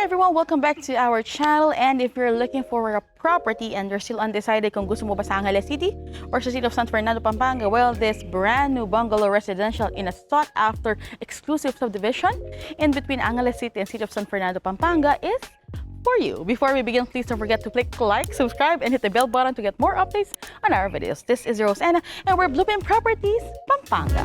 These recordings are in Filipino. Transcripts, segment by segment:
everyone! Welcome back to our channel, and if you're looking for a property and you're still undecided kung gusto mo ba sa Angeles City or sa City of San Fernando, Pampanga, well, this brand new bungalow residential in a sought-after exclusive subdivision in between Angeles City and City of San Fernando, Pampanga is for you. Before we begin, please don't forget to click like, subscribe, and hit the bell button to get more updates on our videos. This is Rosanna, and we're Blueprint Properties, Pampanga.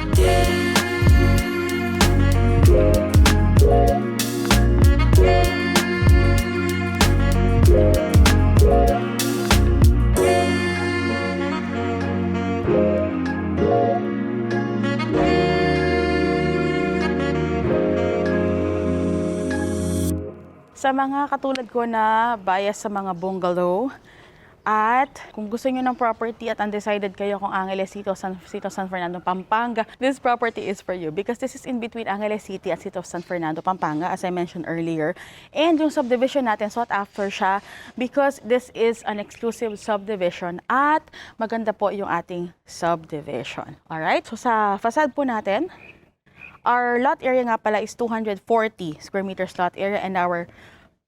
Sa mga katulad ko na bias sa mga bungalow, at kung gusto niyo ng property at undecided kayo kung Angeles City o San Fernando, Pampanga, this property is for you because this is in between Angeles City at City of San Fernando, Pampanga, as I mentioned earlier. And yung subdivision natin, sought after siya because this is an exclusive subdivision at maganda po yung ating subdivision. Alright, so sa facade po natin, our lot area nga pala is 240 square meters lot area and our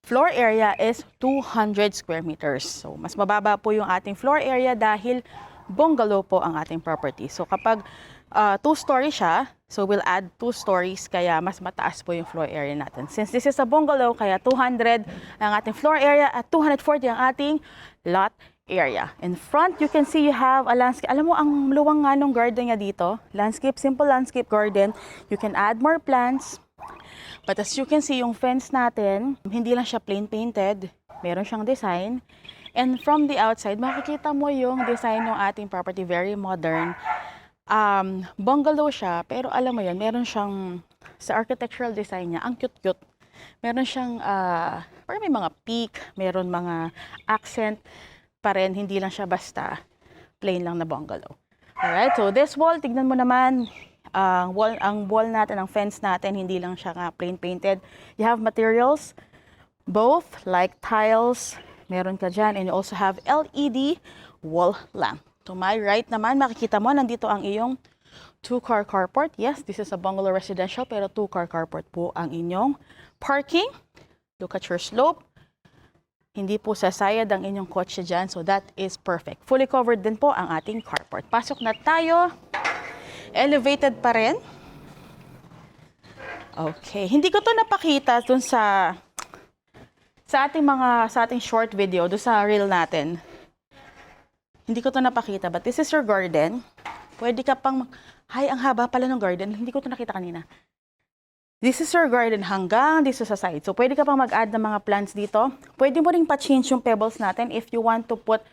floor area is 200 square meters. So, mas mababa po yung ating floor area dahil bungalow po ang ating property. So, kapag 2-story siya, so we'll add 2 stories kaya mas mataas po yung floor area natin. Since this is a bungalow, kaya 200 ang ating floor area at 240 ang ating lot area. In front, you can see you have a landscape. Alam mo, ang luwang nga nung garden niya dito, landscape, simple landscape garden. You can add more plants. But as you can see, yung fence natin, hindi lang siya plain painted. Meron siyang design. And from the outside, makikita mo yung design ng ating property, very modern. Bungalow siya, pero alam mo yun, meron siyang, sa architectural design niya, ang cute-cute. Meron siyang, parang may mga peak, meron mga accent pa rin, hindi lang siya basta plain lang na bungalow. Alright, so this wall, tignan mo naman, ang wall natin, ang fence natin, hindi lang siya nga plain painted. You have materials, both like tiles, meron ka dyan, and you also have LED wall lamp. To my right naman, makikita mo, nandito ang iyong 2-car carport. Yes, this is a bungalow residential, pero 2-car carport po ang inyong parking. Look at your slope. Hindi po sasayad ang inyong kotse dyan, so that is perfect. Fully covered din po ang ating carport. Pasok na tayo. Elevated pa rin. Okay, hindi ko to napakita dun sa ating short video, dun sa reel natin. Hindi ko to napakita, but this is your garden. Pwede ka pang, ang haba pala ng garden. Hindi ko to nakita kanina. This is your garden hanggang dito sa side. So, pwede ka pang mag-add ng mga plants dito. Pwede mo ring pa-change yung pebbles natin if you want to put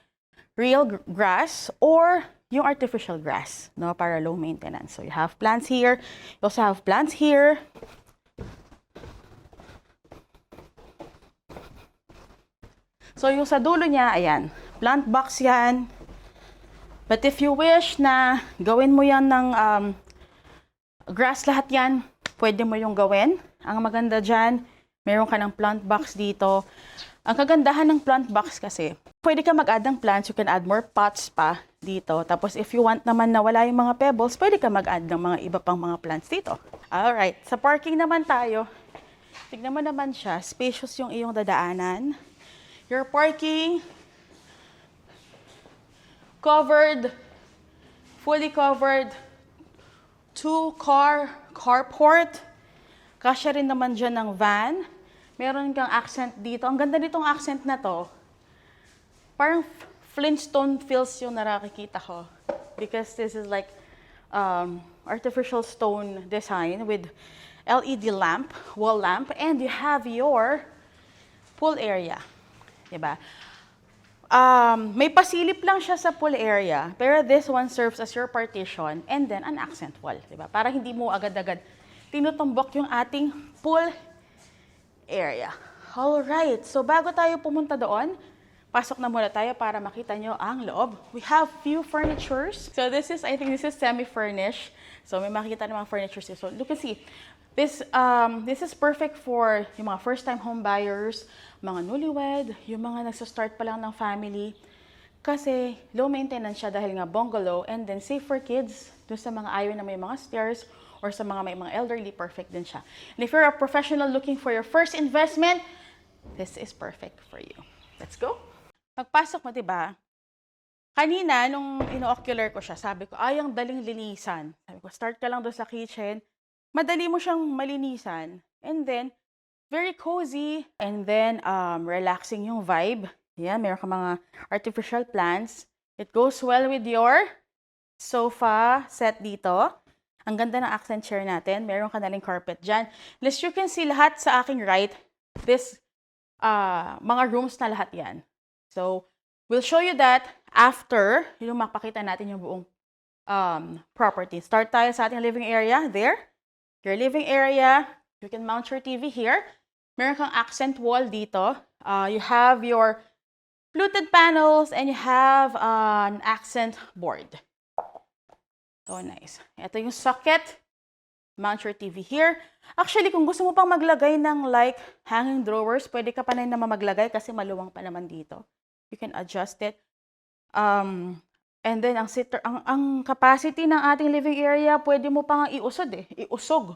real grass or yung artificial grass, no, para low maintenance. So, you have plants here. You also have plants here. So, yung sa dulo niya, ayan, plant box yan. But if you wish na gawin mo yan ng grass lahat yan, pwede mo yung gawin. Ang maganda dyan, meron ka ng plant box dito. Ang kagandahan ng plant box kasi, pwede ka mag-add ng plants, you can add more pots pa dito. Tapos if you want naman na wala yung mga pebbles, pwede ka mag-add ng mga iba pang mga plants dito. Alright, sa parking naman tayo. Tignan mo naman siya, spacious yung iyong dadaanan. Your parking, covered, fully covered, 2-car carport. Kasya rin naman dyan ng van. Meron kang accent dito. Ang ganda nitong accent na to. Parang Flintstone feels yung nakikita ko. Because this is like artificial stone design with LED lamp, wall lamp, and you have your pool area. Diba? May pasilip lang siya sa pool area, pero this one serves as your partition and then an accent wall. Diba? Para hindi mo agad-agad tinutumbok yung ating pool area. Alright, so bago tayo pumunta doon, pasok na muna tayo para makita nyo ang loob. We have few furnitures. So this is, I think this is semi-furnished. So may makikita namang furnitures. So look and see. This is perfect for yung mga first-time home buyers, mga newlywed, yung mga nagsa-start pa lang ng family. Kasi low maintenance siya dahil nga bungalow, and then safe for kids, dun sa mga ayaw na may mga stairs, or sa mga may mga elderly, perfect din siya. And if you're a professional looking for your first investment, this is perfect for you. Let's go. Pagpasok mo, diba? Kanina, nung ino-ocular ko siya, sabi ko, ay, ang daling linisan. Sabi ko, start ka lang doon sa kitchen. Madali mo siyang malinisan. And then, very cozy. And then, relaxing yung vibe. Yan, meron ka mga artificial plants. It goes well with your sofa set dito. Ang ganda ng accent chair natin. Meron ka na rin carpet dyan. As you can see, lahat sa aking right, this, mga rooms na lahat yan. So, we'll show you that after yung mapakita natin yung buong property. Start tayo sa ating living area. There. Your living area. You can mount your TV here. Meron kang accent wall dito. You have your fluted panels and you have an accent board. So nice. Ito yung socket. Mount your TV here. Actually, kung gusto mo pang maglagay ng like hanging drawers, pwede ka pa na naman maglagay kasi maluwang pa naman dito. You can adjust it. And then, ang capacity ng ating living area, pwede mo pang iusog.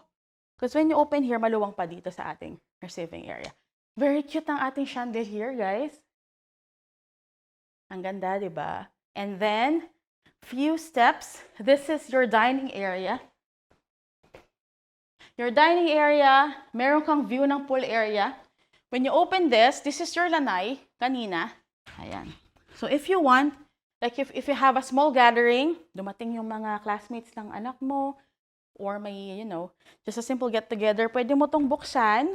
Because when you open here, maluwang pa dito sa ating receiving area. Very cute ang ating chandelier, guys. Ang ganda, di ba? And then, few steps. This is your dining area. Your dining area, meron kang view ng pool area. When you open this is your lanay, kanina. Ayan. So, if you want, like if you have a small gathering, dumating yung mga classmates ng anak mo, or may, just a simple get-together, pwede mo tong buksan.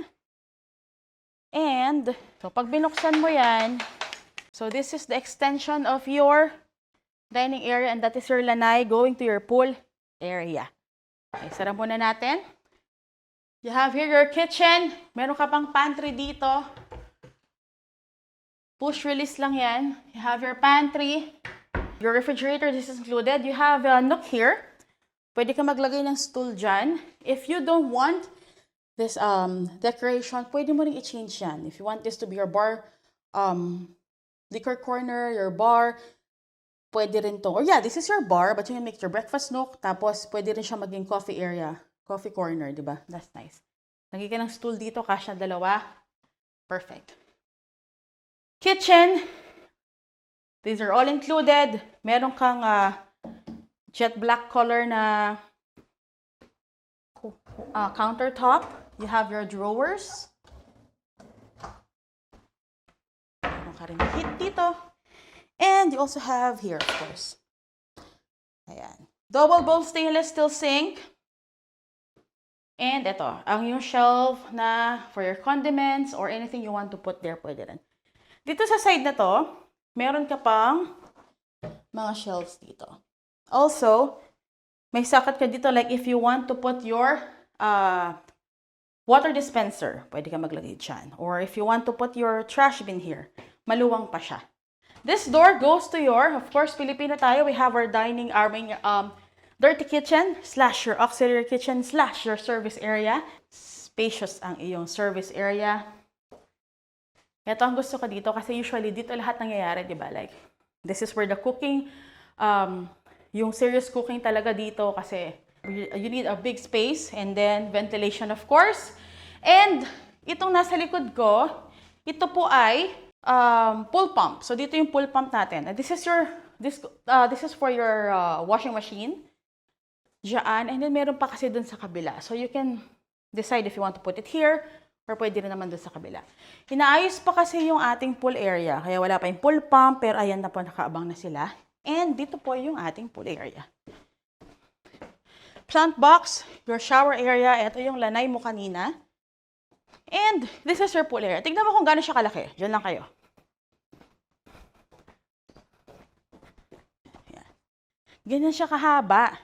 And, so pag binuksan mo yan, so this is the extension of your dining area, and that is your lanay going to your pool area. Okay, sara muna natin. You have here your kitchen. Meron ka pang pantry dito. Push release lang yan. You have your pantry. Your refrigerator, this is included. You have a nook here. Pwede ka maglagay ng stool dyan. If you don't want this decoration, pwede mo rin i-change yan. If you want this to be your bar, liquor corner, your bar, pwede rin to. Or yeah, this is your bar, but you can make your breakfast nook. Tapos, pwede rin siya maging coffee area. Coffee corner, di ba? That's nice. Lagay ka ng stool dito, kasya dalawa. Perfect. Kitchen. These are all included. Meron kang jet black color na countertop. You have your drawers. Meron ka rin heat dito. And you also have here, of course. Ayan. Double bowl stainless steel sink. And ito, ang yung shelf na for your condiments or anything you want to put there, pwede rin. Dito sa side na to, meron ka pang mga shelves dito. Also, may socket ka dito like if you want to put your water dispenser, pwede ka maglagay dyan. Or if you want to put your trash bin here, maluwang pa siya. This door goes to your, of course, Filipino tayo, we have our dining, dirty kitchen / your auxiliary kitchen / your service area. Spacious ang iyong service area. Ito ang gusto ko dito kasi usually dito lahat nangyayari, di ba? Like, this is where the cooking, yung serious cooking talaga dito kasi you need a big space and then ventilation, of course. And itong nasa likod ko, ito po ay pool pump. So dito yung pool pump natin. And this is for your washing machine. Diyan. And then meron pa kasi dun sa kabila. So you can decide if you want to put it here or pwede rin naman dun sa kabila. Inaayos pa kasi yung ating pool area. Kaya wala pa yung pool pump, pero ayan na po, nakaabang na sila. And dito po yung ating pool area. Plant box, your shower area. Ito yung lanay mo kanina. And this is your pool area. Tignan mo kung gaano siya kalaki. Diyan lang kayo. Ayan. Ganyan siya kahaba.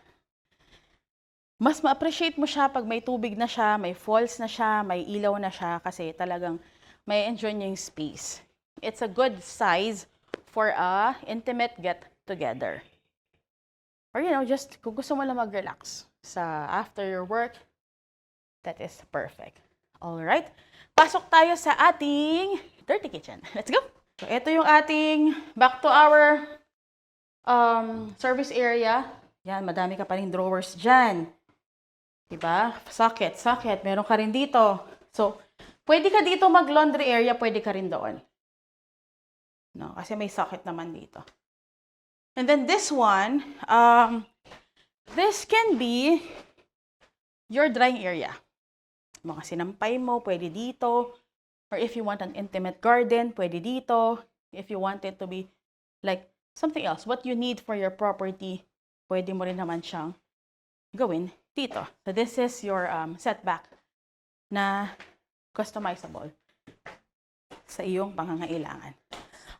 Mas ma-appreciate mo siya pag may tubig na siya, may falls na siya, may ilaw na siya kasi talagang may enjoy niya yung space. It's a good size for a intimate get-together. Or just kung gusto mo lang mag-relax after your work, that is perfect. Alright, pasok tayo sa ating dirty kitchen. Let's go! So, ito yung ating back to our service area. Yan, madami ka pa rin drawers dyan. Diba? Socket. Meron ka rin dito. So, Pwede ka dito mag-laundry area, pwede ka rin doon. No, kasi may socket naman dito. And then this one, this can be your drying area. Mga sinampay mo, pwede dito. Or if you want an intimate garden, pwede dito. If you want it to be like something else, what you need for your property, pwede mo rin naman siyang gawin dito. So this is your setback na customizable sa iyong pangangailangan.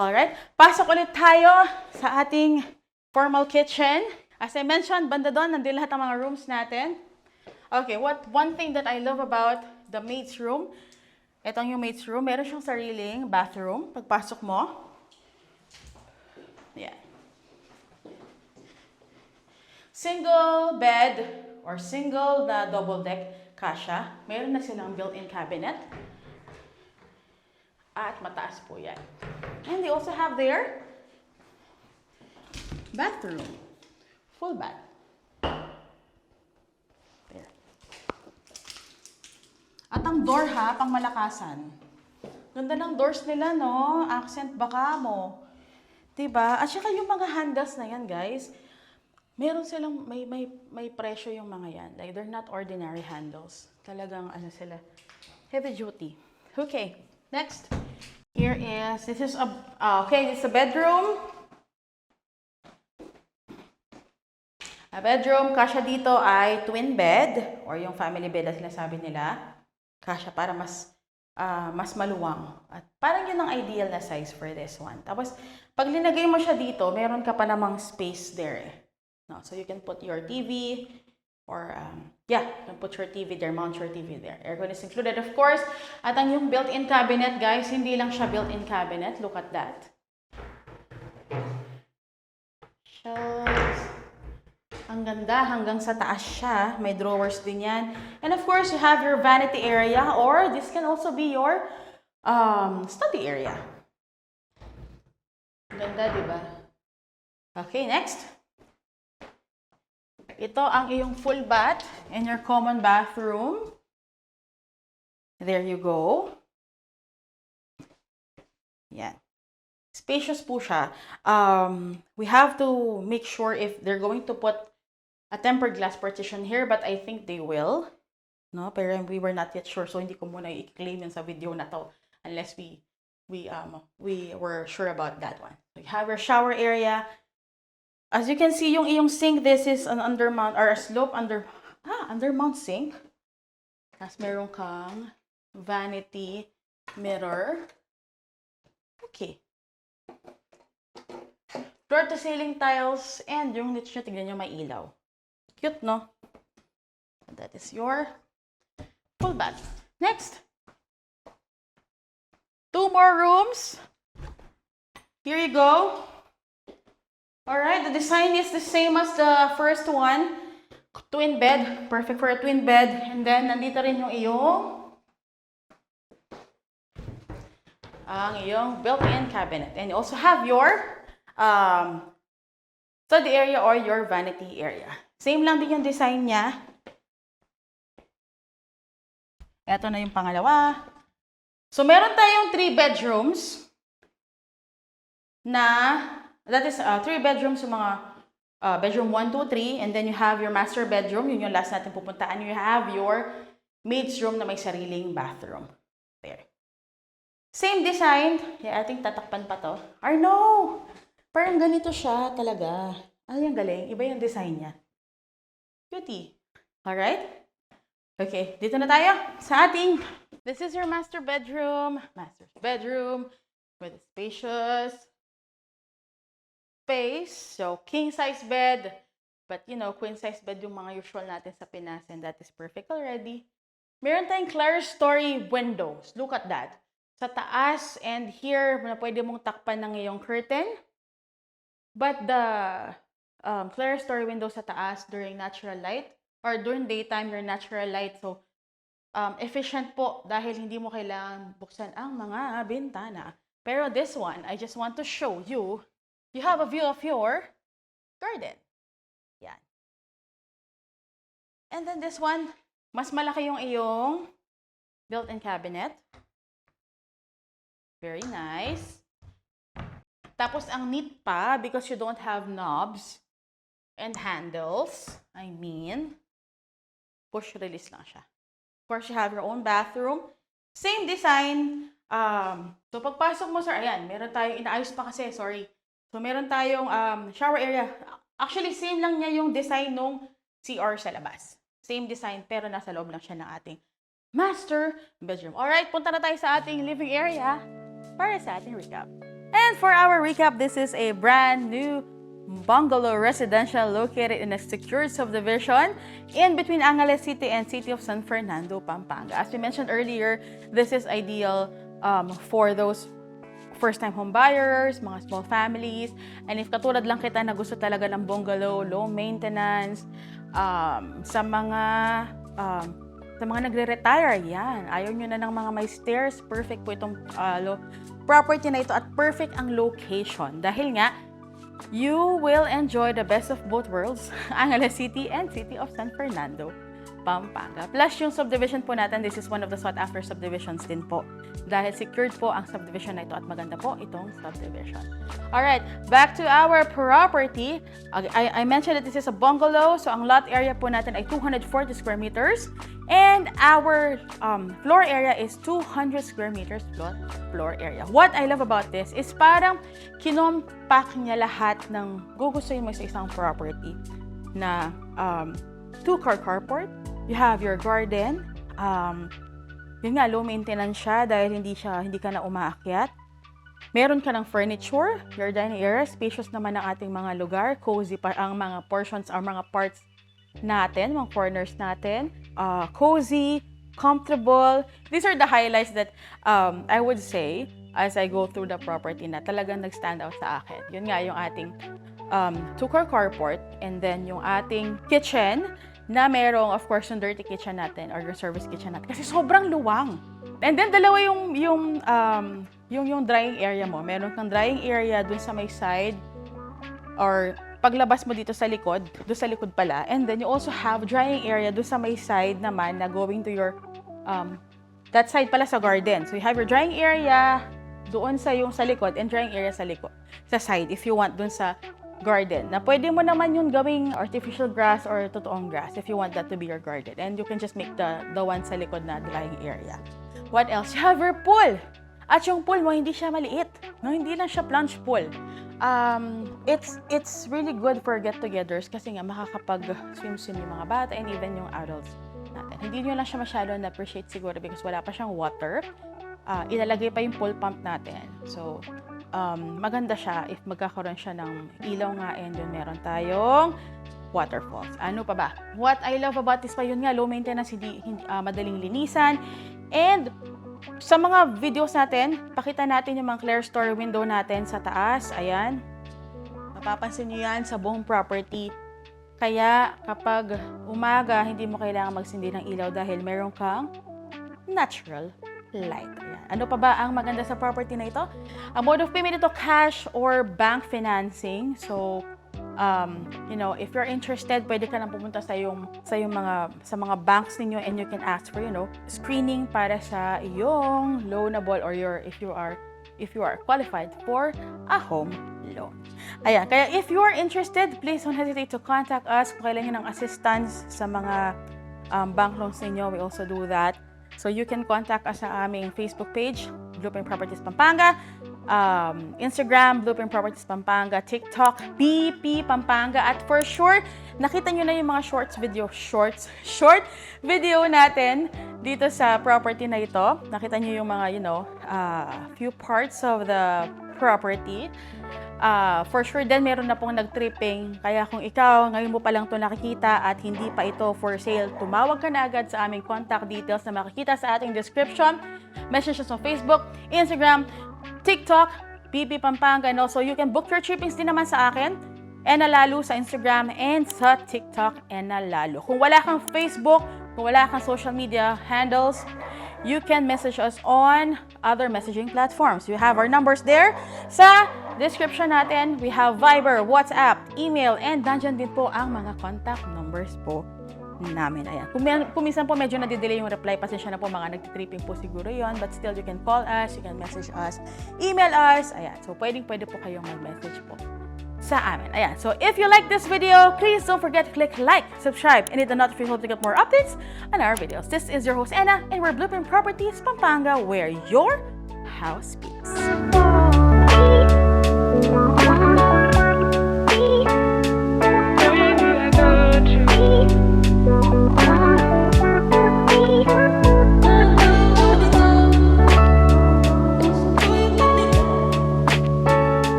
Alright, pasok ulit tayo sa ating formal kitchen. As I mentioned, banda doon, nandun lahat ng mga rooms natin. Okay, one thing that I love about the maid's room, itong yung maid's room, meron siyang sariling bathroom. Pagpasok mo, yeah. Single bed or single na double deck kasha. Meron na silang built-in cabinet. At mataas po yan. And they also have their bathroom. Full bath. There. At ang door ha, pang malakasan. Ganda ng doors nila, no? Accent baka mo. Diba? At saka yung mga handles na yan, guys, meron silang, may presyo yung mga yan. Like, they're not ordinary handles. Talagang, ano sila, heavy duty. Okay, next. Here is, this is a bedroom. A bedroom, kasya dito ay twin bed, or yung family bed na sinasabi nila. Kasya para mas maluwang. At parang yun ang ideal na size for this one. Tapos, pag linagay mo siya dito, meron ka pa namang space there. No, so you can put your TV, or you can put your TV there, mount your TV there. Aircon is included, of course. At ang yung built-in cabinet, guys, hindi lang siya built-in cabinet. Look at that. Shelves. Ang ganda, hanggang sa taas siya. May drawers din yan. And of course, you have your vanity area, or this can also be your study area. Ganda, di ba? Okay, next. Ito ang iyong full bath in your common bathroom. There you go. Yan. Spacious po siya. We have to make sure if they're going to put a tempered glass partition here, but I think they will. No, pero we were not yet sure, so hindi ko muna i-claim yun sa video na to unless we were sure about that one. We have your shower area. As you can see, yung iyong sink, this is an undermount or a slope undermount sink. Tapos meron kang vanity mirror. Okay. Floor to ceiling tiles, and yung niche nyo, tignan nyo, may ilaw. Cute, no? That is your full bath. Next. 2 more rooms. Here you go. Alright, the design is the same as the first one. Twin bed. Perfect for a twin bed. And then, nandito rin yung iyong built-in cabinet. And you also have your study area or your vanity area. Same lang din yung design niya. Ito na yung pangalawa. So, meron tayong 3 bedrooms that is 3 bedrooms, yung mga bedroom 1, 2, 3, and then you have your master bedroom, yun yung last natin pupuntaan. You have your maid's room na may sariling bathroom. There. Same design. Yeah, I think tatakpan pa to. Or no! Parang ganito siya talaga. Ano yung galing? Iba yung design niya. Cutie. Alright? Okay, dito na tayo sa ating. This is your master bedroom. Master's bedroom with a spacious space. So, king-size bed. But, you know, queen-size bed yung mga usual natin sa Pinas, and that is perfect already. Meron tayong clerestory windows. Look at that. Sa taas and here, na pwede mong takpan ng iyong curtain. But the clerestory window sa taas during natural light, or during daytime, your natural light. So, efficient po dahil hindi mo kailangan buksan ang mga bintana. Pero this one, I just want to show you, you have a view of your garden. Yan. And then this one, mas malaki yung iyong built-in cabinet. Very nice. Tapos, ang neat pa, because you don't have knobs and handles, push-release lang siya. Of course, you have your own bathroom. Same design. So, pagpasok mo, sir, ayan, meron tayong, inaayos pa kasi, sorry. So, meron tayong shower area. Actually, same lang niya yung design nung CR sa labas. Same design, pero nasa loob lang siya ng ating master bedroom. Alright, punta na tayo sa ating living area para sa ating recap. And for our recap, this is a brand new bungalow residential located in a secured subdivision in between Angeles City and City of San Fernando, Pampanga. As we mentioned earlier, this is ideal for those first-time home buyers, mga small families, and if katulad lang kita na gusto talaga ng bungalow, low maintenance, sa mga nagre-retire, yan. Ayaw nyo na ng mga may stairs, perfect po itong property na ito at perfect ang location. Dahil nga, you will enjoy the best of both worlds, Angeles City and City of San Fernando, Pampanga. Plus, yung subdivision po natin, this is one of the sought-after subdivisions din po. Dahil secured po ang subdivision na ito at maganda po itong subdivision. Alright, back to our property. I mentioned that this is a bungalow, so ang lot area po natin ay 240 square meters. And our floor area is 200 square meters floor area. What I love about this is parang kinompact niya lahat ng gugustuhin mo sa isang property na two-car carport. You have your garden. Yun nga, low maintenance siya dahil hindi ka na umaakyat. Meron ka ng furniture, your dining area, spacious naman ang ating mga lugar, cozy pa ang mga portions or mga parts natin, mga corners natin, cozy, comfortable. These are the highlights that I would say as I go through the property na talagang nag-stand out sa akin. Yun nga yung ating two-car carport and then yung ating kitchen na merong, of course, yung dirty kitchen natin or yung service kitchen natin. Kasi sobrang luwang. And then, dalawa yung drying area mo. Meron kang drying area dun sa may side or paglabas mo dito sa likod, doon sa likod pala. And then, you also have drying area doon sa may side naman na going to your, that side pala sa garden. So, you have your drying area doon sa likod and drying area sa likod, sa side if you want doon sa garden. Na pwede mo naman yung gawing artificial grass or totoong grass if you want that to be your garden. And you can just make the one sa likod na drying area. What else? You have your pool. At yung pool mo, hindi siya maliit. No, hindi lang siya plunge pool. It's really good for get-togethers kasi nga makakapag-swim-swim yung mga bata and even yung adults natin. Hindi nyo lang siya masyado na-appreciate siguro because wala pa siyang water. Ilalagay pa yung pool pump natin. So, maganda siya if magkakaroon siya ng ilaw nga and yun meron tayong waterfalls. Ano pa ba? What I love about this pa yun nga, low maintenance, hindi madaling linisan. And sa mga videos natin, pakita natin yung mga clerestory window natin sa taas. Ayan. Mapapansin nyo yan sa buong property. Kaya kapag umaga, hindi mo kailangan magsindi ng ilaw dahil meron kang natural light. Ayan. Ano pa ba ang maganda sa property na ito? Ang mode of payment ito, cash or bank financing. So, if you're interested, pwede ka lang pumunta sa mga banks ninyo and you can ask for, screening para sa iyong loanable or if you are qualified for a home loan. Ayan, kaya if you are interested, please don't hesitate to contact us kung kailangan nyo ng assistance sa mga bank loans ninyo. We also do that. So you can contact us sa aming Facebook page, Blueprint Properties Pampanga, Instagram, Blueprint Properties Pampanga, TikTok, BP Pampanga, at for sure, nakita nyo na yung mga short video natin dito sa property na ito. Nakita nyo yung mga, few parts of the property. For sure din, meron na pong nag-tripping. Kaya kung ikaw, ngayon mo pa lang ito nakikita at hindi pa ito for sale, tumawag ka na agad sa aming contact details na makikita sa ating description. Message us on Facebook, Instagram, TikTok, BP Pampanga. And also, you can book your trippings din naman sa akin. Enalalo sa Instagram and sa TikTok, Enalalo. Kung wala kang Facebook, kung wala kang social media handles, you can message us on other messaging platforms. We have our numbers there sa description natin. We have Viber, WhatsApp, email, and nandyan din po ang mga contact numbers po namin. Ayan. Kung minsan po medyo nadidelay yung reply, pasensya na po, mga nagtitripping po siguro yon. But still, you can call us, you can message us, email us. Ayan. So, pwede po kayong mag-message po sa amin. Ayan. So, if you like this video, please don't forget to click like, subscribe, and hit the notification to get more updates on our videos. This is your host, Anna, and we're Blueprint Properties, Pampanga, where your house speaks.